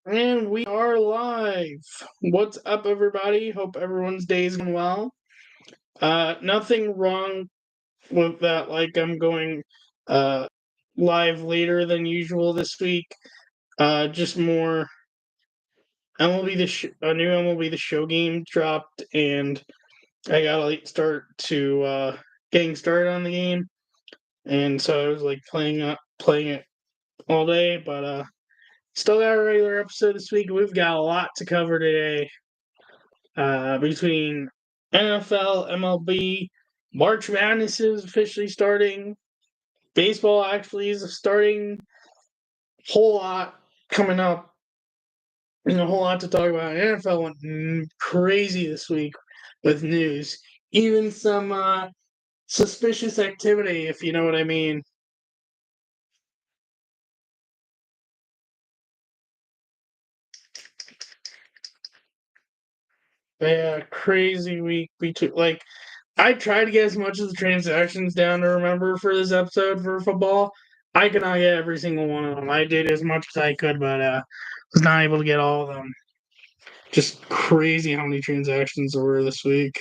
And we are live. What's up, everybody? Hope everyone's day is going well. Nothing wrong with that. Like, I'm going uh live later than usual this week. Just more MLB a new MLB the Show game dropped, and I got a late start to getting started on the game, and so I was like playing it all day, but still got a regular episode this week. We've got a lot to cover today. Between NFL, MLB, March Madness is officially starting. Baseball actually is starting. Whole lot coming up. And a whole lot to talk about. NFL went crazy this week with news. Even some suspicious activity, if you know what I mean. Yeah, crazy week between I tried to get as much of the transactions down to remember for this episode for football. I could not get every single one of them. I did as much as I could, but was not able to get all of them. Just crazy how many transactions there were this week.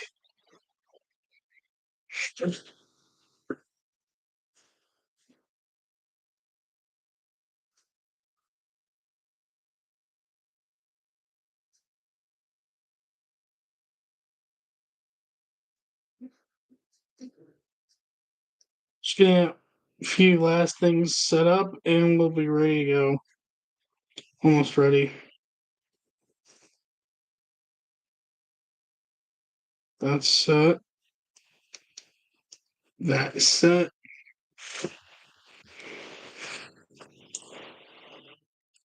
Just get a few last things set up, and we'll be ready to go. Almost ready. That's set. That's set.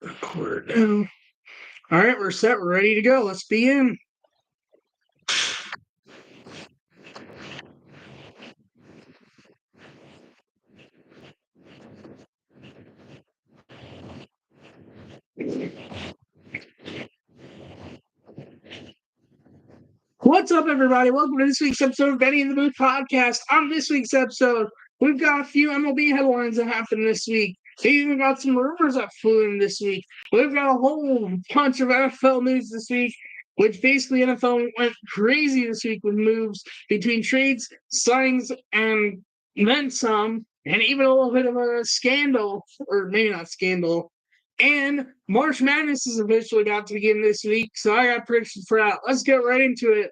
Record now. All right, we're set. We're ready to go. Let's begin. What's up, everybody? Welcome to this week's episode of Benny in the Booth podcast. On this week's episode, we've got a few MLB headlines that happened this week. We even got some rumors that flew in this week. We've got a whole bunch of NFL news this week, which basically NFL went crazy this week with moves between trades, signings, and then some, and even a little bit of a scandal, or maybe not scandal. And March Madness is officially about to begin this week, so I got predictions for that. Let's get right into it.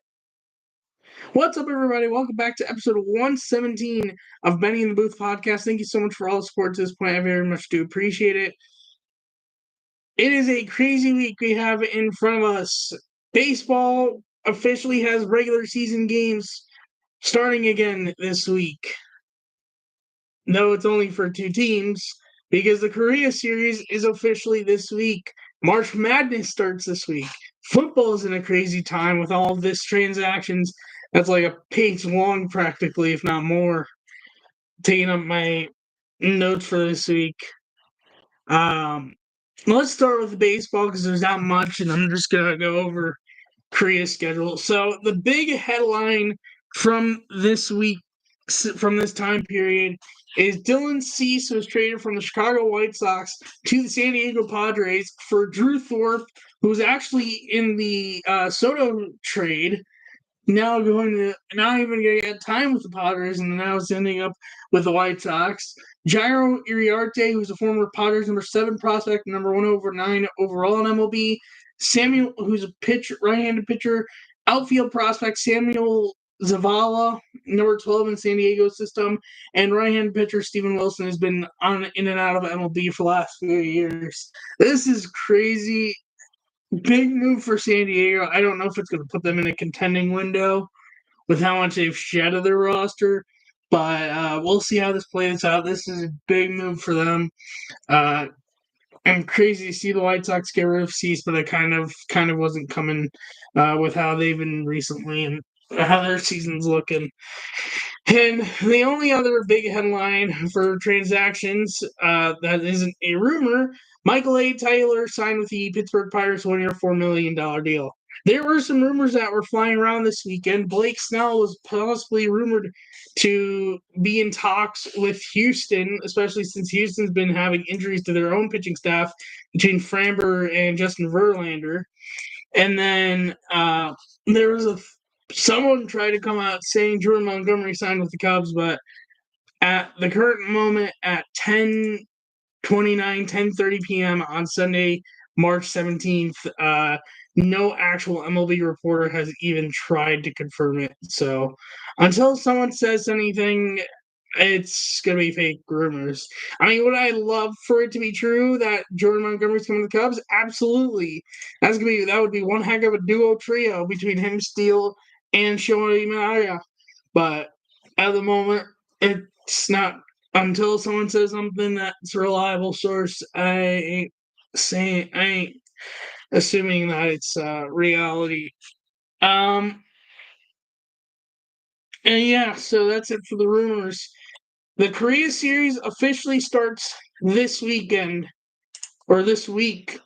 What's up, everybody? Welcome back to episode 117 of Benny in the Booth podcast. Thank you so much for all the support to this point. I very much do appreciate it. It is a crazy week we have in front of us. Baseball officially has regular season games starting again this week. No, it's only for two teams because the Korea series is officially this week. March Madness starts this week. Football is in a crazy time with all of this transactions. That's like a page long, practically, if not more. Taking up my notes for this week. Let's start with baseball because there's not much, and I'm just gonna go over Korea's schedule. So the big headline from this week, from this time period, is Dylan Cease was traded from the Chicago White Sox to the San Diego Padres for Drew Thorpe, who's actually in the Soto trade. Now even going to get time with the Padres, and now it's ending up with the White Sox. Jairo Iriarte, who's a former Padres number 7 prospect, number 1/9 overall in MLB. Samuel, who's a right-handed pitcher, outfield prospect Samuel Zavala, number 12 in San Diego system, and right-handed pitcher Steven Wilson has been in and out of MLB for the last few years. This is crazy. Big move for San Diego. I don't know if it's going to put them in a contending window with how much they've shed of their roster, but we'll see how this plays out. This is a big move for them. I'm crazy to see the White Sox get rid of Cease, but it kind of wasn't coming with how they've been recently and how their season's looking. And the only other big headline for transactions that isn't a rumor, Michael A. Taylor signed with the Pittsburgh Pirates 1 year, $4 million deal. there were some rumors that were flying around this weekend. Blake Snell was possibly rumored to be in talks with Houston, especially since Houston's been having injuries to their own pitching staff between Framber and Justin Verlander. And then there was someone tried to come out saying Jordan Montgomery signed with the Cubs, but at the current moment at 10:30 p.m. on Sunday, March 17th, no actual MLB reporter has even tried to confirm it. So until someone says anything, it's gonna be fake rumors. I mean, would I love for it to be true that Jordan Montgomery's coming to the Cubs? Absolutely. That would be one heck of a duo trio between him, Steele, and Shohei Imanaga. But at the moment, it's not until someone says something that's a reliable source. I ain't assuming that it's reality. Um, and yeah, so that's it for the rumors. The Korea series officially starts this weekend or this week,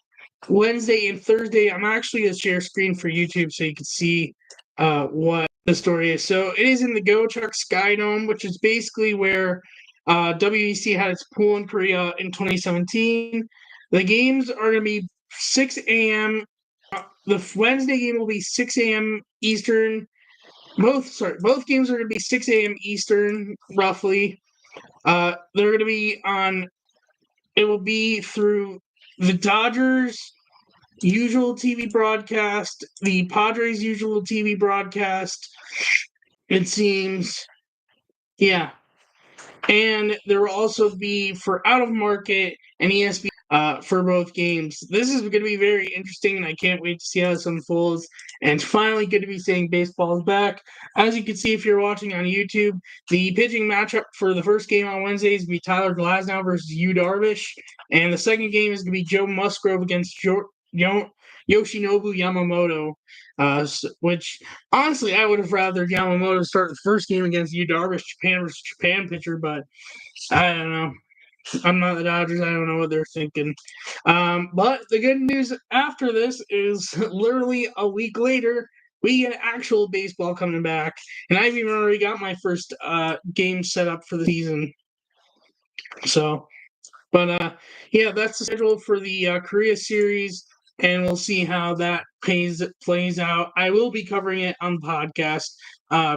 Wednesday and Thursday. I'm actually going to share a screen for YouTube so you can see what the story is. So it is in the Gochuk Sky Dome, which is basically where WEC had its pool in Korea in 2017. The games are going to be 6 a.m. The Wednesday game will be 6 a.m. Eastern. Both games are going to be 6 a.m. Eastern, roughly. They're going to be on. It will be through the Dodgers' usual TV broadcast, the Padres' usual TV broadcast. It seems, yeah, and there will also be for out of market and ESPN for both games. This is going to be very interesting, and I can't wait to see how this unfolds. And it's finally good to be saying baseball is back. As you can see, if you're watching on YouTube, the pitching matchup for the first game on Wednesday is going to be Tyler Glasnow versus Yu Darvish, and the second game is going to be Joe Musgrove against Yoshinobu Yamamoto. Which honestly, I would have rather Yamamoto start the first game against Yu Darvish, Japan versus Japan pitcher, but I don't know. I'm not the Dodgers. I don't know what they're thinking. But the good news after this is literally a week later, we get actual baseball coming back. And I've even already got my first game set up for the season. So, but yeah, that's the schedule for the Korea series. And we'll see how that plays out. I will be covering it on the podcast,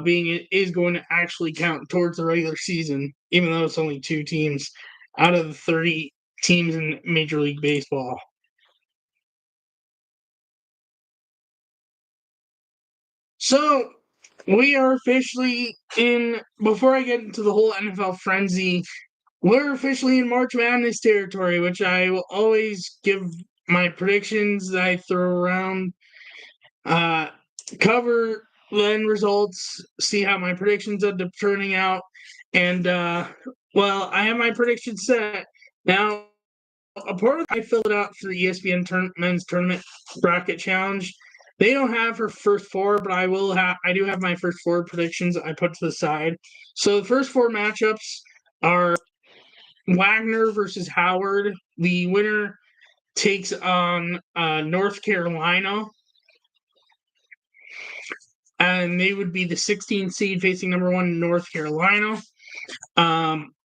being it is going to actually count towards the regular season, even though it's only 2 teams out of the 30 teams in Major League Baseball. So we are officially in, before I get into the whole NFL frenzy, we're officially in March Madness territory, which I will always give my predictions that I throw around, uh, cover the end results, see how my predictions end up turning out. And, well, I have my predictions set. Now, a part of I filled it out for the ESPN men's tournament bracket challenge. They don't have her first 4, but I do have my first 4 predictions I put to the side. So the first 4 matchups are Wagner versus Howard. The winner takes on North Carolina, and they would be the 16th seed facing number 1 North Carolina.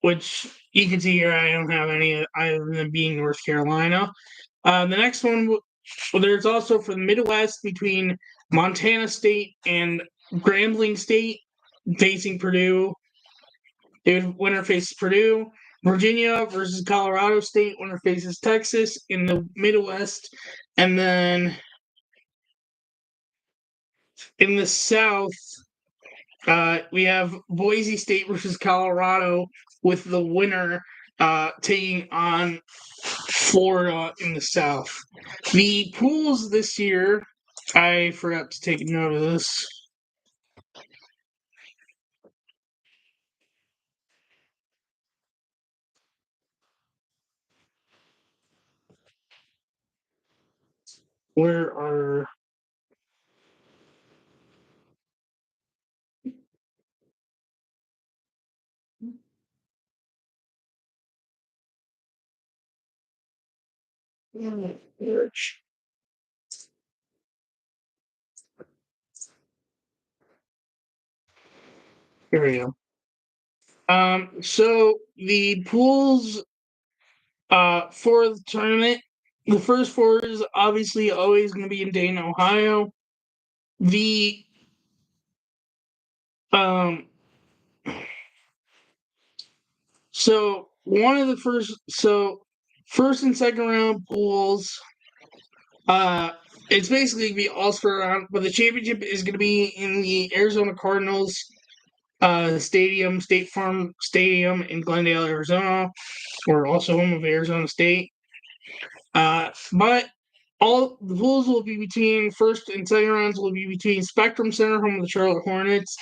Which you can see here, I don't have any other than being North Carolina. The next one, well, there's also for the Midwest between Montana State and Grambling State facing Purdue. Winner faces Purdue. Virginia versus Colorado State. Winner faces Texas in the Midwest. And then in the South, we have Boise State versus Colorado, with the winner taking on Florida in the South. The pools this year, I forgot to take note of this. Where are Here we go. So the pools for the tournament, the first four is obviously always going to be in Dayton, Ohio. The um, so one of the first and second round pools, it's basically gonna be all spread around, but the championship is going to be in the Arizona Cardinals stadium, State Farm Stadium in Glendale, Arizona. We're also home of Arizona State. But all the pools will be between first and second rounds will be between Spectrum Center, home of the Charlotte Hornets,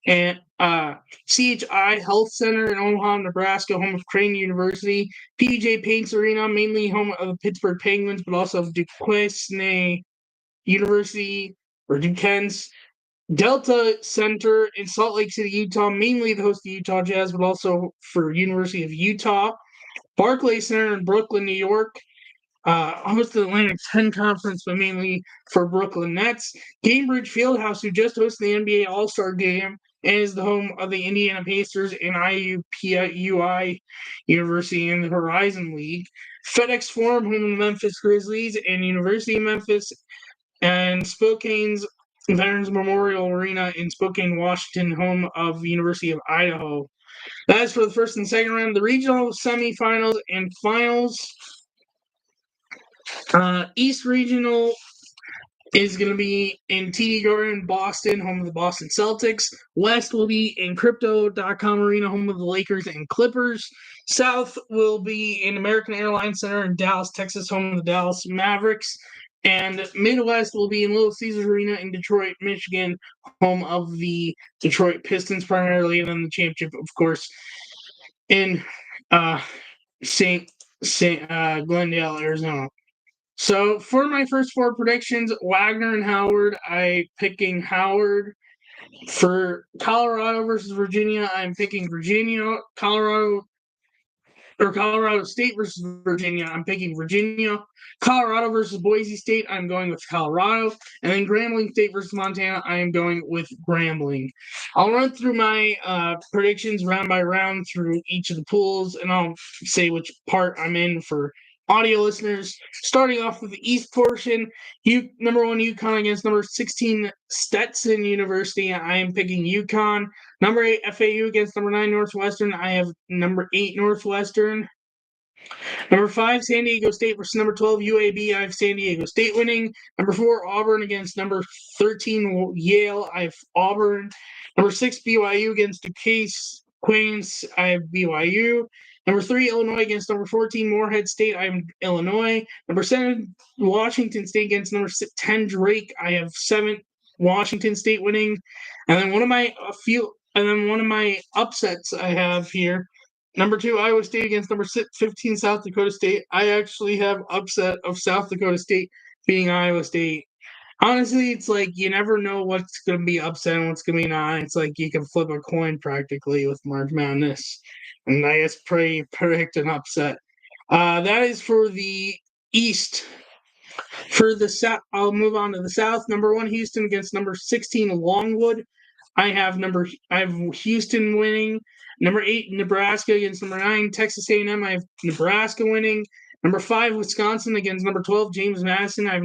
and CHI Health Center in Omaha, Nebraska, home of Crane University, PJ Paints Arena, mainly home of the Pittsburgh Penguins, but also of Duquesne University or Duquesne. Delta Center in Salt Lake City, Utah, mainly the host of Utah Jazz, but also for University of Utah. Barclays Center in Brooklyn, New York, host of the Atlantic 10 Conference, but mainly for Brooklyn Nets. Cambridge Fieldhouse, who just hosted the NBA All-Star Game and is the home of the Indiana Pacers and IUPUI University in the Horizon League. FedEx Forum, home of the Memphis Grizzlies and University of Memphis, and Spokane's Veterans Memorial Arena in Spokane, Washington, home of the University of Idaho. That is for the first and second round. The regional semifinals and finals. East Regional is going to be in TD Garden, Boston, home of the Boston Celtics. West will be in Crypto.com Arena, home of the Lakers and Clippers. South will be in American Airlines Center in Dallas, Texas, home of the Dallas Mavericks. And Midwest will be in Little Caesars Arena in Detroit, Michigan, home of the Detroit Pistons primarily, and then the championship, of course, in St. Glendale, Arizona. So for my first four predictions, Wagner and Howard, I'm picking Howard. For Colorado versus Virginia, I'm picking Virginia. Colorado State versus Virginia, I'm picking Virginia. Colorado versus Boise State, I'm going with Colorado. And then Grambling State versus Montana, I am going with Grambling. I'll run through my predictions round by round through each of the pools, and I'll say which part I'm in for audio listeners. Starting off with the East portion, number 1 UConn against number 16 Stetson University. I am picking UConn. Number 8 FAU against number 9 Northwestern. I have number 8 Northwestern. Number 5 San Diego State versus number 12 UAB. I have San Diego State winning. Number 4 Auburn against number 13 Yale. I have Auburn. Number 6 BYU against Duquesne Queens. I have BYU. Number 3, Illinois against number 14, Morehead State. I have Illinois. Number 7, Washington State against number 10, Drake. I have 7, Washington State winning. And then one of my upsets I have here. Number 2, Iowa State against number 15, South Dakota State. I actually have upset of South Dakota State beating Iowa State. Honestly, it's like you never know what's going to be upset and what's going to be not. It's like you can flip a coin practically with March Madness. And I guess predict an upset. That is for the East. For the South, I'll move on to the South. Number 1, Houston against number 16, Longwood. I have Houston winning. Number 8, Nebraska against number 9, Texas A&M. I have Nebraska winning. Number 5, Wisconsin against number 12, James Madison. I have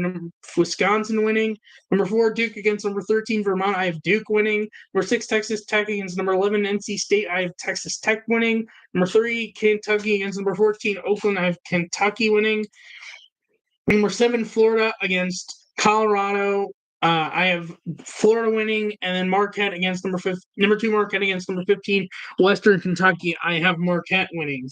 Wisconsin winning. Number 4, Duke against number 13, Vermont. I have Duke winning. Number 6, Texas Tech against number 11, NC State. I have Texas Tech winning. Number 3, Kentucky against number 14, Oakland. I have Kentucky winning. Number 7, Florida against Colorado. I have Florida winning, and then Marquette against number 2, Marquette against number 15, Western Kentucky. I have Marquette winning.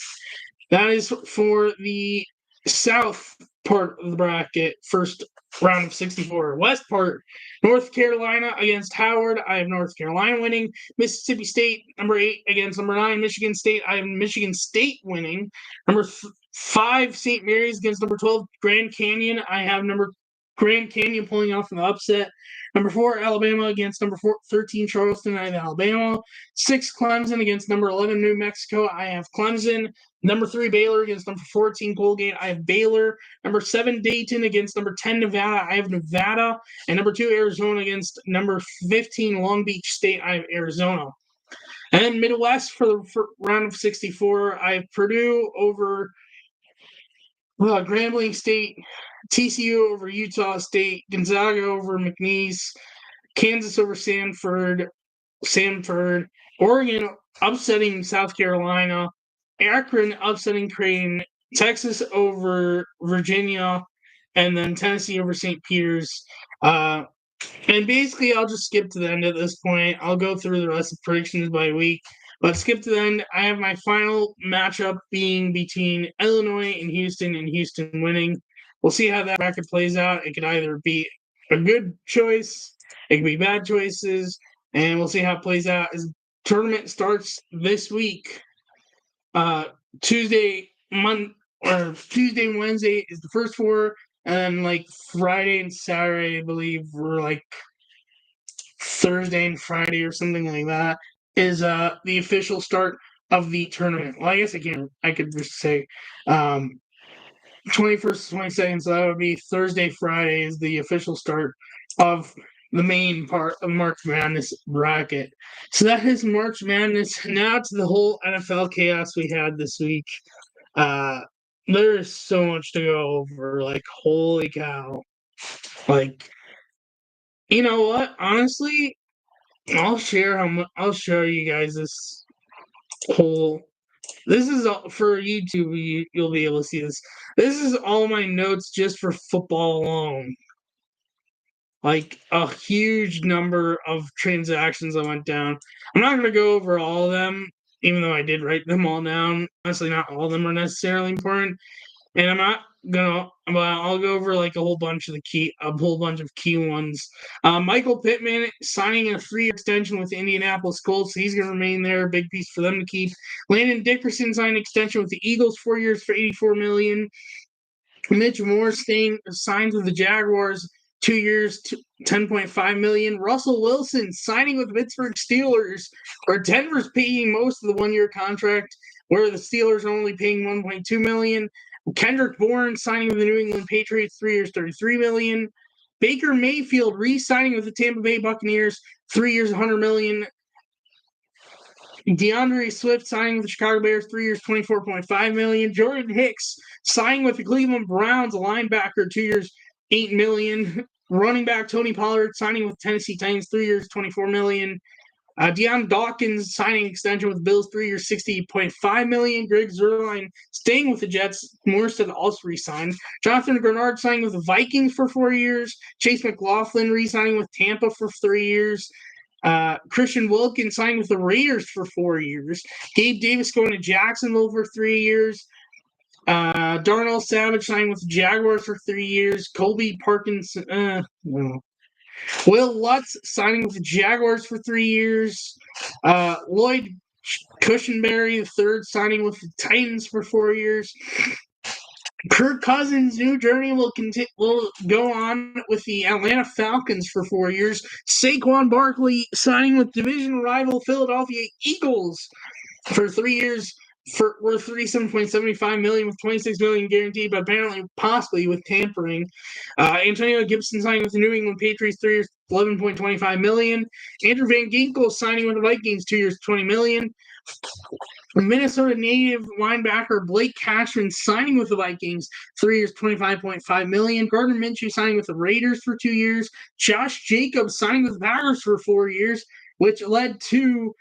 That is for the South part of the bracket, first round of 64. West part, North Carolina against Howard. I have North Carolina winning. Mississippi State, number 8 against number 9, Michigan State. I have Michigan State winning. Number 5, St. Mary's against number 12, Grand Canyon. I have Grand Canyon pulling off an upset. Number 4, Alabama against number 13, Charleston. I have Alabama. 6, Clemson against number 11, New Mexico. I have Clemson. Number 3, Baylor against number 14, Colgate. I have Baylor. Number 7, Dayton against number 10, Nevada. I have Nevada. And number 2, Arizona against number 15, Long Beach State. I have Arizona. And then Midwest for the round of 64, I have Purdue over Grambling State, TCU over Utah State, Gonzaga over McNeese, Kansas over Samford, Oregon upsetting South Carolina, Akron upsetting Creighton, Texas over Virginia, and then Tennessee over St. Peter's. And basically, I'll just skip to the end at this point. I'll go through the rest of predictions by week. But skip to the end. I have my final matchup being between Illinois and Houston winning. We'll see how that bracket plays out. It could either be a good choice, it could be bad choices, and we'll see how it plays out as tournament starts this week. Tuesday, Wednesday is the first four, and then like Friday and Saturday, I believe, were like Thursday and Friday or something like that, is the official start of the tournament. Well, I guess I could just say 21st, 22nd, so that would be Thursday, Friday is the official start of the main part of March Madness bracket. So that is March Madness. Now to the whole NFL chaos we had this week. There is so much to go over. Like, holy cow. Like, you know what? Honestly, I'll show you guys this whole. This is all, for YouTube. You'll be able to see this. This is all my notes just for football alone. Like a huge number of transactions I went down. I'm not going to go over all of them, even though I did write them all down. Honestly, not all of them are necessarily important. And I'm not gonna, but I'll go over like a whole bunch of key ones. Michael Pittman signing a 3-year extension with the Indianapolis Colts. He's gonna remain there, big piece for them to keep. Landon Dickerson signed an extension with the Eagles, 4 years for $84 million. Mitch Moore signed with the Jaguars, 2 years, $10.5 million. Russell Wilson signing with the Pittsburgh Steelers, where Denver's paying most of the 1-year contract, where the Steelers are only paying $1.2 million. Kendrick Bourne signing with the New England Patriots, 3 years, $33 million. Baker Mayfield re-signing with the Tampa Bay Buccaneers, 3 years, $100 million. DeAndre Swift signing with the Chicago Bears, 3 years, $24.5 million. Jordan Hicks signing with the Cleveland Browns, a linebacker, 2 years, $8 million. Running back Tony Pollard signing with Tennessee Titans, 3 years, $24 million. Deion Dawkins signing extension with the Bills, 3 years, $60.5 million. Greg Zuerlein staying with the Jets. Morstead also re-signed. Jonathan Grenard signing with the Vikings for 4 years. Chase McLaughlin re-signing with Tampa for 3 years. Christian Wilkins signing with the Raiders for 4 years. Gabe Davis going to Jacksonville for 3 years. Darnell Savage signing with the Jaguars for 3 years. Colby Parkinson, no. Will Lutz signing with the Jaguars for 3 years. Lloyd Cushenberry III signing with the Titans for 4 years. Kirk Cousins' new journey will go on with the Atlanta Falcons for 4 years. Saquon Barkley signing with division rival Philadelphia Eagles for 3 years, worth $37.75 million with $26 million guaranteed, but apparently possibly with tampering. Antonio Gibson signing with the New England Patriots, 3 years, $11.25 million. Andrew Van Ginkel signing with the Vikings, 2 years, $20 million. Minnesota native linebacker Blake Cashman signing with the Vikings, 3 years, $25.5 million. Gardner Minshew signing with the Raiders for 2 years. Josh Jacobs signing with the Packers for 4 years, which led to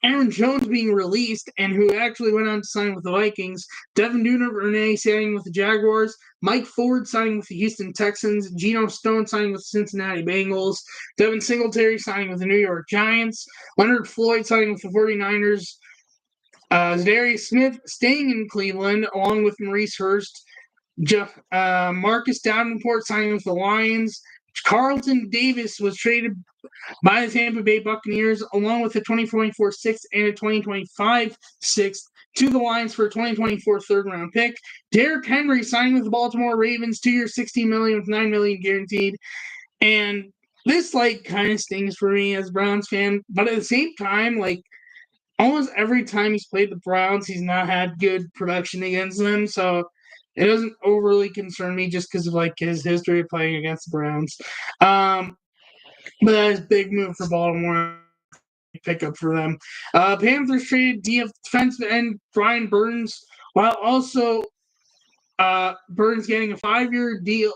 Aaron Jones being released and who actually went on to sign with the Vikings. Devin Duvernay signing with the Jaguars. Mike Ford signing with the Houston Texans. Geno Stone signing with the Cincinnati Bengals. Devin Singletary signing with the New York Giants. Leonard Floyd signing with the 49ers. Zadarius Smith staying in Cleveland along with Maurice Hurst. Marcus Davenport signing with the Lions. Carlton Davis was traded by the Tampa Bay Buccaneers, along with a 2024 sixth and a 2025 sixth, to the Lions for a 2024 third-round pick. Derrick Henry signing with the Baltimore Ravens, 2 years, $16 million with $9 million guaranteed. And this, like, kind of stings for me as a Browns fan. But at the same time, like, almost every time he's played the Browns, he's not had good production against them. So it doesn't overly concern me just because of, like, his history of playing against the Browns. But that is a big move for Baltimore. pickup for them. Panthers traded defensive end Brian Burns, while also Burns getting a 5-year deal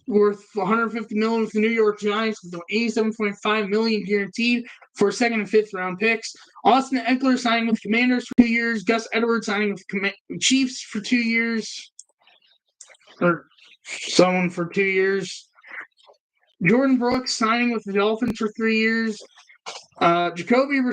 worth $150 million with the New York Giants, with $87.5 million guaranteed for second and fifth round picks. Austin Eckler signing with the Commanders for 2 years. Gus Edwards signing with the Chiefs for 2 years, or someone for 2 years. Jordan Brooks signing with the Dolphins for 3 years. Jacoby